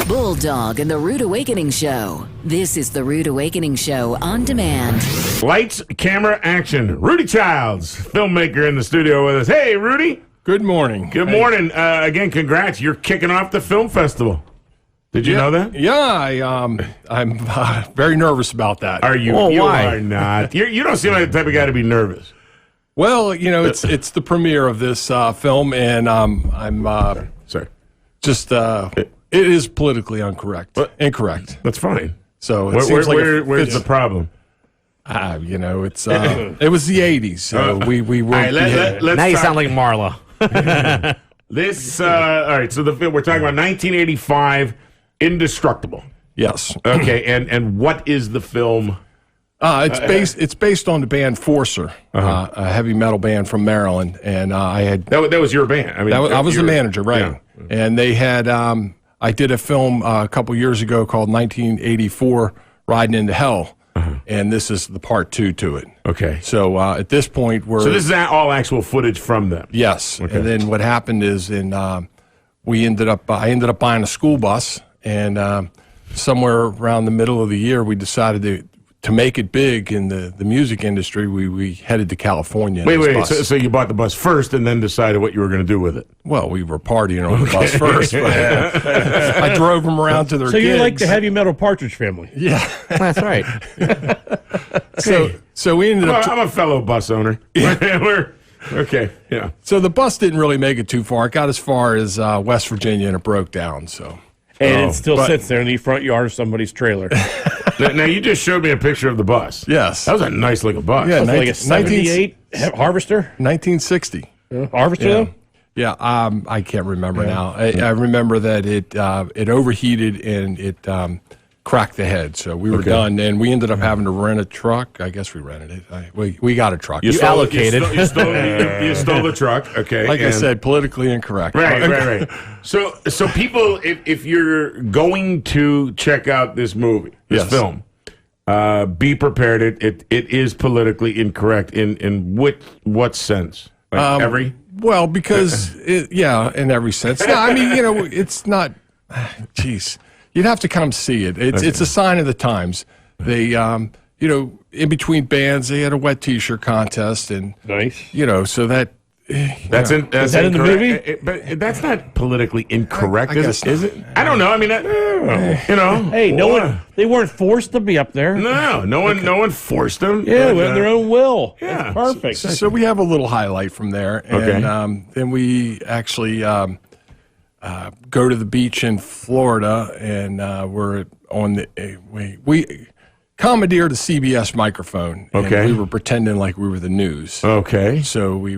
Bulldog and the Rude Awakening Show. This is the Rude Awakening Show on demand. Lights, camera, action. Rudy Childs, filmmaker in the studio with us. Hey, Rudy. Good morning. Good morning. Again, congrats. You're kicking off the film festival. Did you know that? Yeah, I'm very nervous about that. Are you? Well, you why? are not. You don't seem like the type of guy to be nervous. Well, you know, it's the premiere of this film, and I'm Sorry. just it is politically incorrect. That's fine. So it seems where's the problem? You know, it's it was the '80s, so we were. All right, let's Now you talk- sound like Marla. This. All right, so the film we're talking about 1985, Indestructible. Yes. Okay, and what is the film? It's based on the band Forcer, a heavy metal band from Maryland, and I had That was your band. I mean, I was the your- manager, right? Yeah. And they had I did a film a couple years ago called 1984, Riding into Hell, and this is the part 2 to it. Okay. So at this point, we're So this is all actual footage from them. yes. Okay. And then what happened is, I ended up buying a school bus, and somewhere around the middle of the year, we decided to make it big in the music industry. We headed to California. in this Wait. bus. So you bought the bus first and then decided what you were going to do with it. Well, we were partying on the bus first. But I drove them around to their So you're like gigs. the heavy metal Partridge Family. Yeah. That's right. So we ended up. I'm a fellow bus owner. We're okay. Yeah. So the bus didn't really make it too far. It got as far as West Virginia, and it broke down. So And it still but- sits there in the front yard of somebody's trailer. Now you just showed me a picture of the bus. yes, That was a nice looking bus. Yeah, It's like a 19 '78 Harvester. 1960. Harvester, Yeah. though? Yeah, I can't remember now. I remember that it overheated and it cracked the head. So we were done, and we ended up having to rent a truck. I guess we rented it. We got a truck. You stole- allocated. You stole the truck. Okay. Like I and- said, politically incorrect. Right. So people, if you're going to check out this movie, this Yes. film, be prepared. It is politically incorrect in what sense? Like every. Well, because in every sense. No, I mean, you know, it's not. Jeez, you'd have to come see it. It's a sign of the times. They, you know, in between bands, they had a wet T-shirt contest, and Nice. you know, so that. That's in that in the incorrect. movie? But that's not politically incorrect, I is guess it? I don't know. I mean, you know. Hey, no one. They weren't forced to be up there. No one forced them. Yeah, But, they went on their own will. yeah. That's perfect. So we have a little highlight from there, and Okay. then we actually go to the beach in Florida, and we're on the we commandeered a CBS microphone. and Okay. we were pretending like we were the news. Okay. So we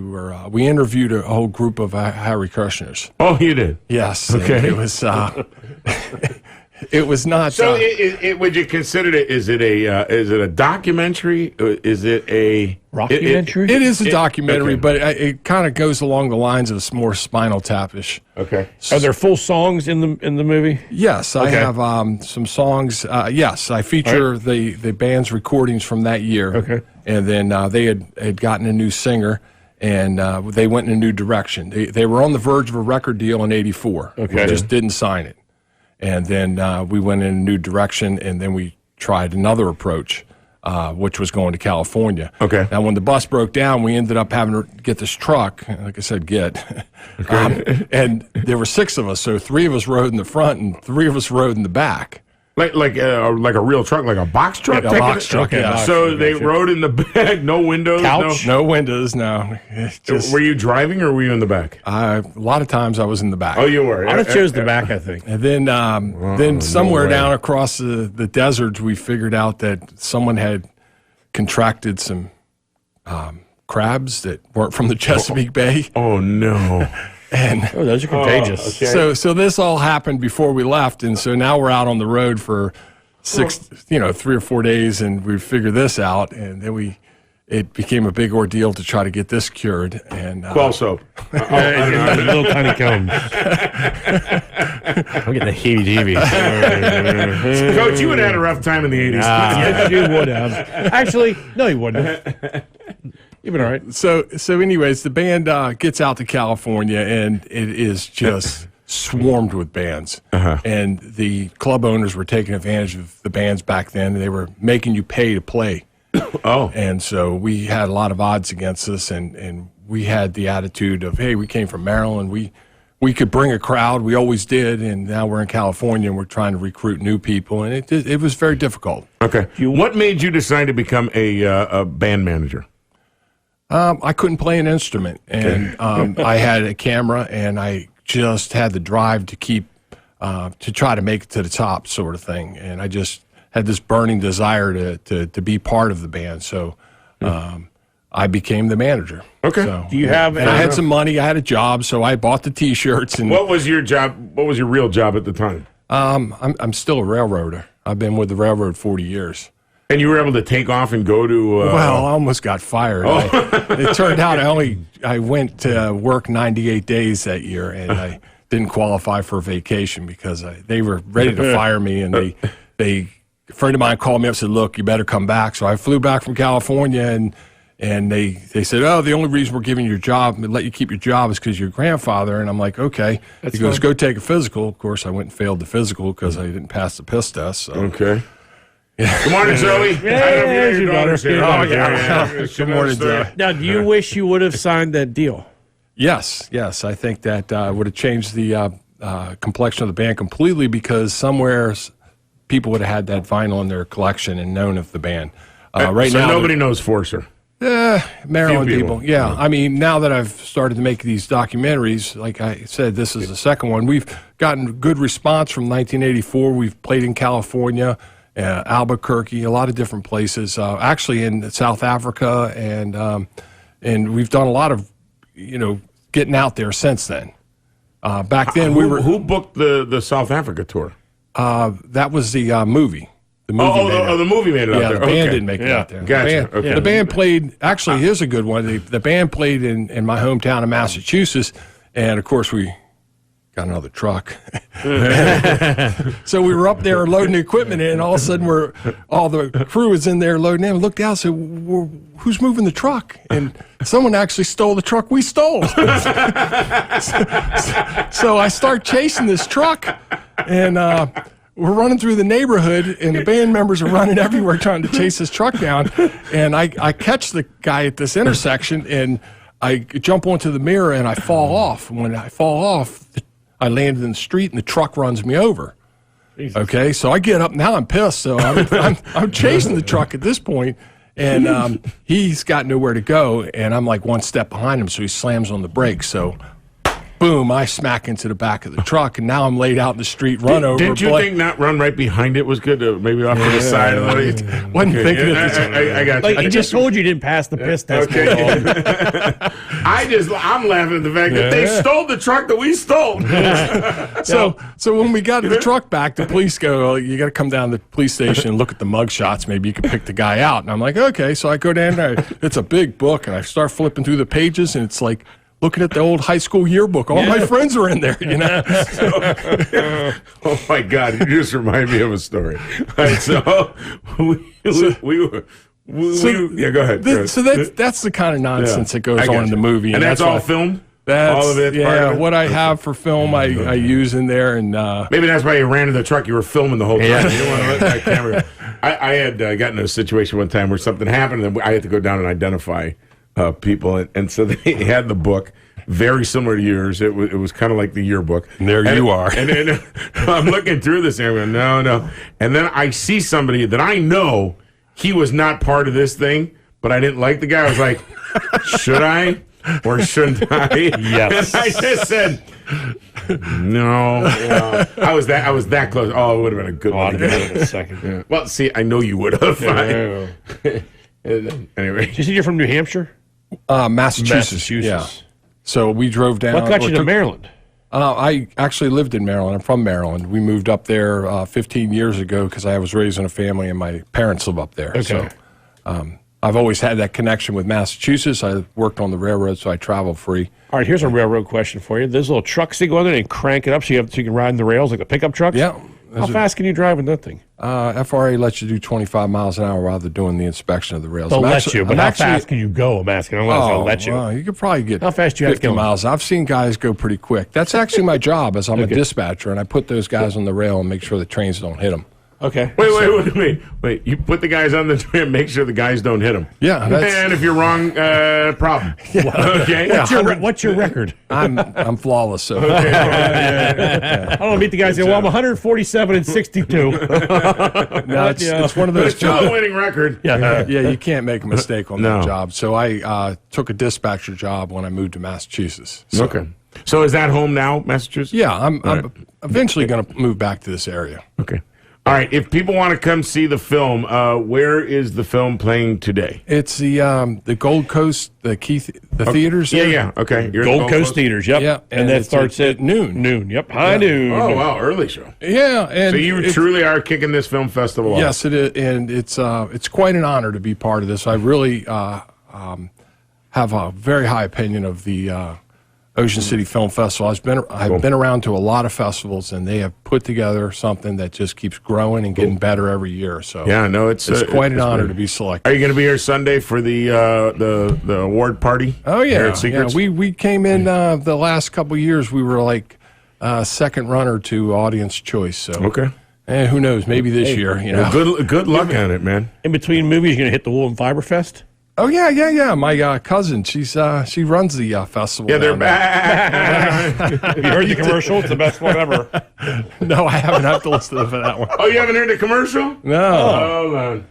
interviewed a whole group of Harry Kushners. Oh, you did. Yes, and Okay. it was it was not. So, would you consider it? Is it a documentary? Is it a Rockumentary? it is a documentary, okay. but it kind of goes along the lines of more Spinal Tap-ish. Okay. Are there full songs in the movie? Yes, I Okay. have some songs. Yes, I feature the band's recordings from that year. Okay. And then they had gotten a new singer, and they went in a new direction. They were on the verge of a record deal in '84. Okay. We just didn't sign it. And then we went in a new direction, and then we tried another approach, which was going to California. Okay. Now, when the bus broke down, we ended up having to get this truck. Like I said, and there were 6 of us, so 3 of us rode in the front and 3 of us rode in the back. Like a real truck, like a box truck? Like a box truck, Okay, yeah. box. So they Gotcha. rode in the back, no windows? Couch? No windows, no. Just, Were you driving or were you in the back? a lot of times I was in the back. Oh, you were. I would chose the back, I think. And then somewhere way. down across the deserts, we figured out that someone had contracted some crabs that weren't from the Chesapeake Bay. Oh, no. And Oh, those are contagious. okay. so this all happened before we left. And so now we're out on the road for 3 or 4 days, and we figured this out. And then it became a big ordeal to try to get this cured. And Quell soap. Little tiny cones. I'm getting the heebie-jeebies. Coach, you would have had a rough time in the 80s. Yes, you would have. Actually, no, you wouldn't have. You've been all right. So anyways, the band gets out to California, and it is just swarmed with bands. And the club owners were taking advantage of the bands back then. They were making you pay to play. And so we had a lot of odds against us, and we had the attitude of, hey, we came from Maryland. We could bring a crowd. We always did, and now we're in California, and we're trying to recruit new people, and it was very difficult. Okay. What made you decide to become a band manager? I couldn't play an instrument, and I had a camera, and I just had the drive to keep to try to make it to the top, sort of thing. And I just had this burning desire to be part of the band. So I became the manager. Okay. So, Do you have? and I had some money. I had a job, so I bought the T-shirts. And What was your job? What was your real job at the time? I'm still a railroader. I've been with the railroad 40 years. And you were able to take off and go to... Well, I almost got fired. It turned out I went to work 98 days that year, and I didn't qualify for vacation because they were ready to fire me, and a friend of mine called me up and said, look, you better come back. So I flew back from California, and they said, oh, the only reason we're giving you your job and let you keep your job is because your grandfather. And I'm like, okay. He goes, go take a physical. Of course, I went and failed the physical because I didn't pass the piss test. So. Okay. Good morning, Zoe. There's your daughter. Oh, yeah. Good morning, Zoe. Now, do you wish you would have signed that deal? Yes. I think that would have changed the complexion of the band completely because somewhere people would have had that vinyl in their collection and known of the band. Right so now, nobody knows Forcer. Maryland Few people. people. Yeah. I mean, now that I've started to make these documentaries, like I said, this is the second one. We've gotten good response from 1984. We've played in California, Albuquerque, a lot of different places. Actually, in South Africa, and we've done a lot of, getting out there since then. Back then, Who booked the South Africa tour? That was the movie. The movie the movie made it out yeah, there. the band Okay. didn't make it out there. Gotcha. The band played, actually, here's a good one. The band played in my hometown of Massachusetts, and of course, we got another truck. So we were up there loading the equipment in, and all of a sudden, all the crew was in there loading in. I looked out and said, who's moving the truck? And someone actually stole the truck we stole. So I start chasing this truck, and we're running through the neighborhood, and the band members are running everywhere trying to chase this truck down. And I catch the guy at this intersection, and I jump onto the mirror, and I fall off. And when I fall off, I landed in the street, and the truck runs me over. Jesus. Okay, so I get up. Now I'm pissed, so I'm chasing the truck at this point, and he's got nowhere to go, and I'm like one step behind him, so he slams on the brakes. So boom, I smack into the back of the truck, and now I'm laid out in the street, run over. Didn't you think not run right behind it was good? Maybe off to the side of it? Wasn't thinking of this. I got you. Like, he just told you didn't pass the piss test. Okay. I'm laughing at the fact that they stole the truck that we stole. So when we got the truck back, the police go, you got to come down to the police station and look at the mug shots. Maybe you can pick the guy out. And I'm like, okay. So I go down there. It's a big book, and I start flipping through the pages, and it's like looking at the old high school yearbook. All my friends are in there, Oh, my God. You just remind me of a story. All right, so we were... yeah, go ahead. So that's the kind of nonsense that goes on in the movie. And that's all filmed? All of it? Yeah, what I have for film I use in there. And maybe that's why you ran to the truck. You were filming the whole time. You didn't want to let that camera... I had gotten in a situation one time where something happened, and I had to go down and identify people. And so they had the book, very similar to yours. It was kind of like the yearbook. And there you are. And then I'm looking through this, and I'm going, no. And then I see somebody that I know he was not part of this thing, but I didn't like the guy. I was like, should I or shouldn't I? Yes. And I just said, no. I was that close. Oh, it would have been a good one. In a second. Yeah. Well, see, I know you would have. Anyway. Did you say you're from New Hampshire? Massachusetts. Yeah. So we drove down. What got you to Maryland? I actually lived in Maryland. I'm from Maryland. We moved up there 15 years ago because I was raised in a family and my parents live up there. Okay. So I've always had that connection with Massachusetts. I worked on the railroad, so I traveled free. All right, here's a railroad question for you. Those little trucks, they go in there and crank it up so you can ride in the rails like a pickup truck? Yeah. How fast can you drive in that thing? FRA lets you do 25 miles an hour while they're doing the inspection of the rails. They'll let you, but how fast can you go? I'm asking. I'm not going to let you. Well, you could probably get how fast you 50 have to go? miles. I've seen guys go pretty quick. That's actually my job, as I'm a dispatcher, and I put those guys on the rail and make sure the trains don't hit them. Okay. Wait. You put the guys on the train and make sure the guys don't hit them. Yeah. And if you're wrong, problem. Okay. What's your record? I'm flawless. So. I don't meet the guys who say, well, I'm 147 and 62. No, it's one of those It's still a jobs. winning record. Yeah, you can't make a mistake on that job. So I took a dispatcher job when I moved to Massachusetts. So, Okay. So is that home now, Massachusetts? Yeah, I'm eventually going to move back to this area. Okay. All right. If people want to come see the film, where is the film playing today? It's the Gold Coast, the theaters. Yeah, there. yeah. Okay. You're at Gold Coast Theaters, yep. Yeah, and that it's starts at noon. Noon, yep. High noon. Oh, wow. Early show. Yeah, and So you truly are kicking this film festival off. yes, it is, and it's quite an honor to be part of this. I really have a very high opinion of the Ocean City Film Festival. I've been around to a lot of festivals, and they have put together something that just keeps growing and getting better every year. So Yeah, no, it's quite an honor great. to be selected. Are you going to be here Sunday for the award party? Oh here yeah, at Secrets? we came in the last couple of years. We were like second runner to Audience Choice. So Okay. who knows? Maybe this year. You know. Well, good luck on it, man. In between movies, you're going to hit the Wool and Fiber Fest? Oh yeah. My cousin, she runs the festival. Yeah, they're down there. back. You heard the commercial? It's the best one ever. No, I haven't had to listen to that one. Oh, you haven't heard the commercial? No. Oh, man.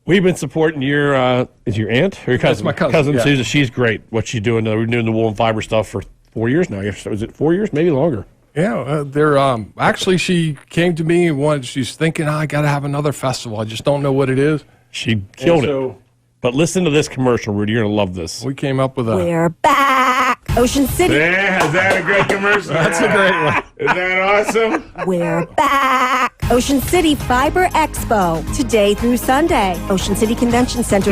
We've been supporting your, is your aunt or your cousin? my cousin, yeah. Susan. She's great. What she's doing, we're doing the Wool and Fiber stuff for 4 years now. I guess. Was it 4 years? Maybe longer. Yeah, they're actually she came to me and she's thinking, I got to have another festival. I just don't know what it is. She killed it. But listen to this commercial, Rudy. You're going to love this. We came up with a. We're back. Ocean City. Yeah, is that a great commercial? That's a great one. Is that awesome? We're back. Ocean City Fiber Expo. Today through Sunday. Ocean City Convention Center.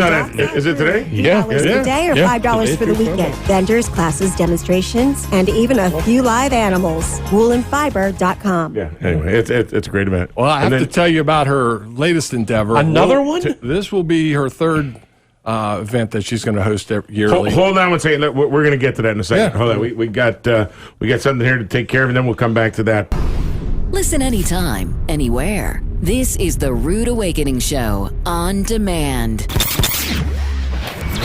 Is it today? Yeah. $5 per day or $5 for the weekend. Vendors, classes, demonstrations, and even a few live animals. woolandfiber.com. Yeah. Anyway, it's a great event. Well, I have to tell you about her latest endeavor. Another one? This will be her third event that she's going to host yearly. Hold on one second. We're going to get to that in a second. Yeah. Hold on. We got something here to take care of, and then we'll come back to that. Listen anytime, anywhere. This is the Rude Awakening Show on demand.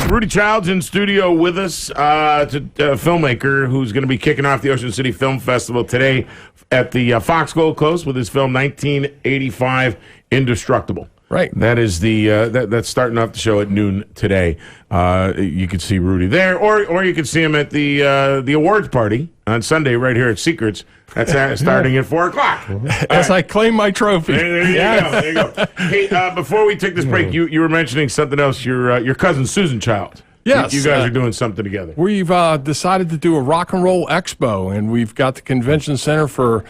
Rudy Childs in studio with us, a filmmaker who's going to be kicking off the Ocean City Film Festival today at the Fox Gold Coast with his film 1985 Indestructible. Right. That is that's starting off the show at noon today. You could see Rudy there, or you could see him at the awards party on Sunday right here at Secrets. That's starting at 4:00. As I claim my trophy. There you go. There you go. Hey, before we take this break, you were mentioning something else. Your cousin Susan Childs. Yes. You guys are doing something together. We've decided to do a rock and roll expo, and we've got the convention center for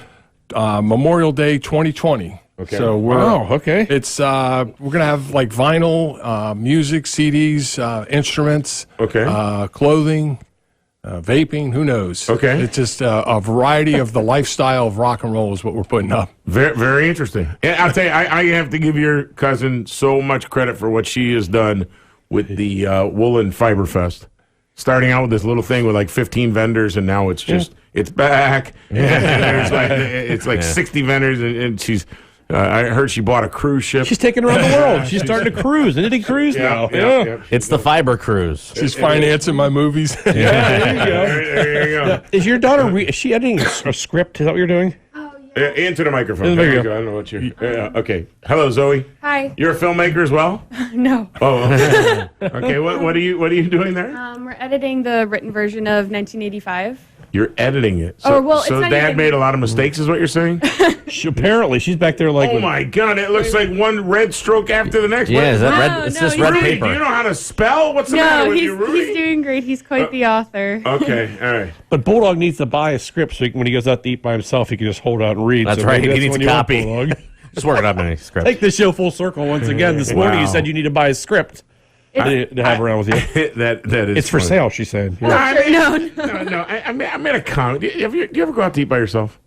Memorial Day 2020. Okay. So okay. It's we're gonna have like vinyl, music, CDs, instruments, clothing, vaping. Who knows? Okay. It's just a variety of the lifestyle of rock and roll is what we're putting up. Very, very interesting. And I'll tell you, I have to give your cousin so much credit for what she has done with the Woolen Fiber Fest. Starting out with this little thing with like 15 vendors, and now it's just it's back. It's like 60 vendors, and she's. I heard she bought a cruise ship. She's taking around the world. She's starting to cruise. An Indian cruise now. Yeah. It's the fiber cruise. She's financing my movies. There you go. There you go. Is your daughter, is she editing a script? Is that what you're doing? Into the microphone. There you There go. I don't know what you. Okay. Hello, Zoe. Hi. You're a filmmaker as well. No. Oh. Okay. Okay. What are you doing there? We're editing the written version of 1985. You're editing it. So, It's not Dad even- made a lot of mistakes, is what you're saying? Apparently, she's back there like. Oh my God! It looks like one red stroke after the next. Yeah, is that No, red? It's no, just he's red Rudy, paper. do you know how to spell? What's the matter No, with he's you, Rudy? doing great. He's quite the author. Okay. All right. But Bulldog needs to buy a script so when he goes out to eat by himself, he can just hold out and read. That's So right. maybe He needs when a you want copy. Bulldog. Just work it up in a script. Take the show full circle once again. This morning you Wow. said you need to buy a script to have around with you. that is. It's for funny. sale, she said. No, Yeah. I mean, No. no. I made a comment. Do you ever go out to eat by yourself?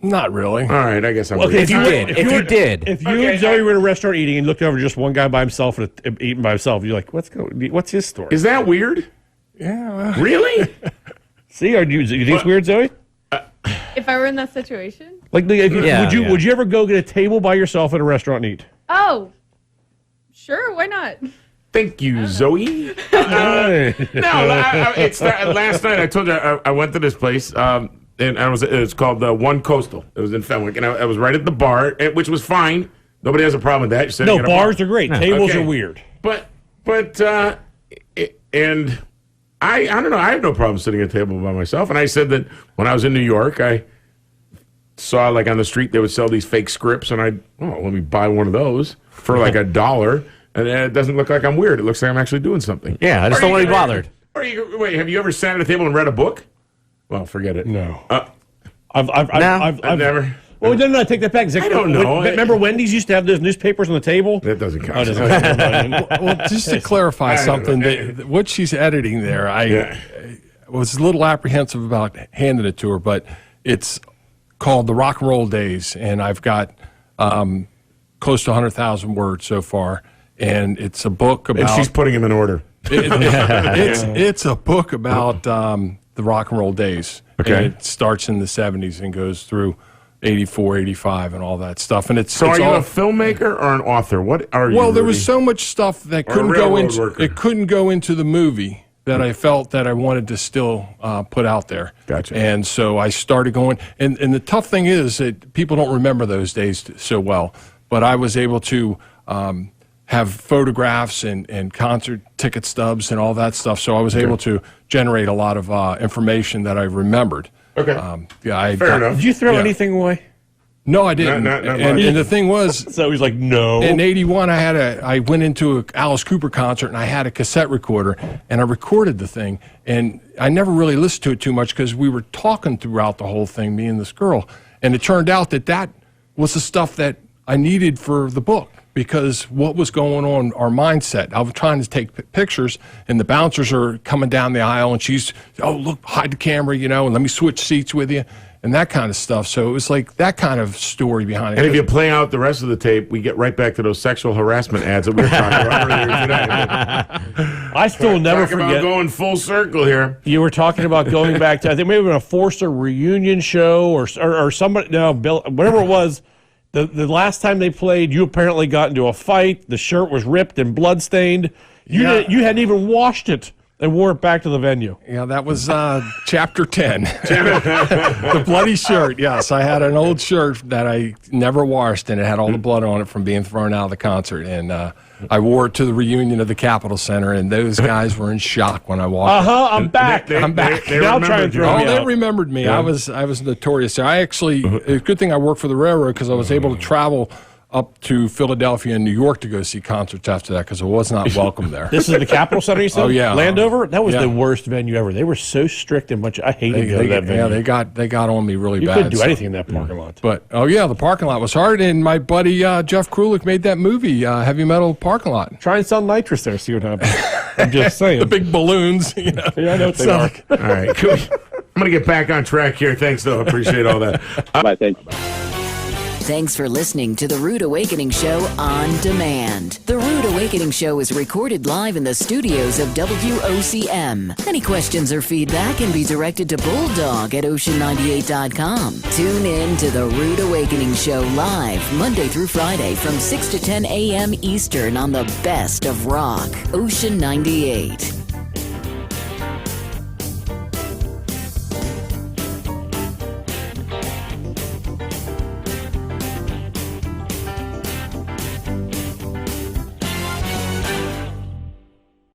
Not really. All right, I guess I'm. Okay, If you did. If you did. If you and Zoe were in a restaurant eating and looked over just one guy by himself and eating by himself, you're like, what's his story? Is that weird? Yeah. Well, Really? See, you think it's weird, Zoe? If I were in that situation? Like, if you, Yeah, would you ever go get a table by yourself at a restaurant and eat? Oh, sure, why not? Thank you, Zoe. It's last night. I told you I went to this place, and it's called One Coastal. It was in Fenwick, and I was right at the bar, which was fine. Nobody has a problem with that. You're sitting No, at a bars bar. are great. Tables Okay. are weird. And I don't know. I have no problem sitting at a table by myself. And I said that when I was in New York, I saw like on the street they would sell these fake scripts, and let me buy one of those for like $1. And it doesn't look like I'm weird. It looks like I'm actually doing something. Yeah, I just don't want to be bothered. Wait, have you ever sat at a table and read a book? Well, forget it. No. I've never. Well, no, take that back. I don't know. Remember Wendy's used to have those newspapers on the table? That doesn't count. well, just to clarify something, what she's editing there, I was a little apprehensive about handing it to her, but it's called The Rock and Roll Days, and I've got close to 100,000 words so far, and it's a book about... And she's putting them in order. It's a book about the rock and roll days. Okay. And it starts in the 70s and goes through 84, 85 and all that stuff. And it's So it's are you all, a filmmaker or an author? What are you? well, there was Rudy? so much stuff that Or a couldn't go railroad into worker. it couldn't go into the movie that I felt that I wanted to still put out there. Gotcha. And so I started going. And the tough thing is that people don't remember those days so well. But I was able to have photographs and concert ticket stubs and all that stuff. So I was able to generate a lot of information that I remembered. Okay. Fair enough. Did you throw anything away? No, I didn't. Not and much. the thing was, So he's like, no. in '81, I went into a Alice Cooper concert and I had a cassette recorder and I recorded the thing. And I never really listened to it too much because we were talking throughout the whole thing, me and this girl. And it turned out that was the stuff that I needed for the book. Because what was going on, our mindset. I was trying to take pictures, and the bouncers are coming down the aisle, and she's, look, hide the camera, and let me switch seats with you, and that kind of stuff. So it was like that kind of story behind it. And if you play out the rest of the tape, we get right back to those sexual harassment ads that we were talking about earlier today. I still never Talk about forget. going full circle here. You were talking about going back to, I think maybe a Forster reunion show or somebody, no, Bill, whatever it was. The last time they played, you apparently got into a fight. The shirt was ripped and bloodstained. You hadn't even washed it and wore it back to the venue. Yeah, that was chapter 10. The bloody shirt, yes. I had an old shirt that I never washed, and it had all the blood on it from being thrown out of the concert. And I wore it to the reunion of the Capitol Center, and those guys were in shock when I walked in. I'm back. I'm back. They Now try and remembered you. throw me They out. remembered me. I was notorious there. I actually, it's a good thing I worked for the railroad because I was able to travel up to Philadelphia and New York to go see concerts after that because I was not welcome there. This is the Capitol Center, you said? Oh, yeah. Landover? That was Yeah. the worst venue ever. They were so strict and much. I hated going to that venue. Yeah, they got on me really You bad. couldn't do so- anything in that parking lot. But the parking lot was hard, and my buddy Jeff Krulik made that movie, Heavy Metal Parking Lot. Try and sell nitrous there, see what happens. I'm just saying. The big balloons. Yeah, I know what they are. All right. Cool. I'm going to get back on track here. Thanks, though. Appreciate all that. Bye, thank you. Thanks for listening to The Rude Awakening Show on demand. The Rude Awakening Show is recorded live in the studios of WOCM. Any questions or feedback can be directed to Bulldog at ocean98.com. Tune in to The Rude Awakening Show live Monday through Friday from 6 to 10 a.m. Eastern on the best of rock. Ocean 98.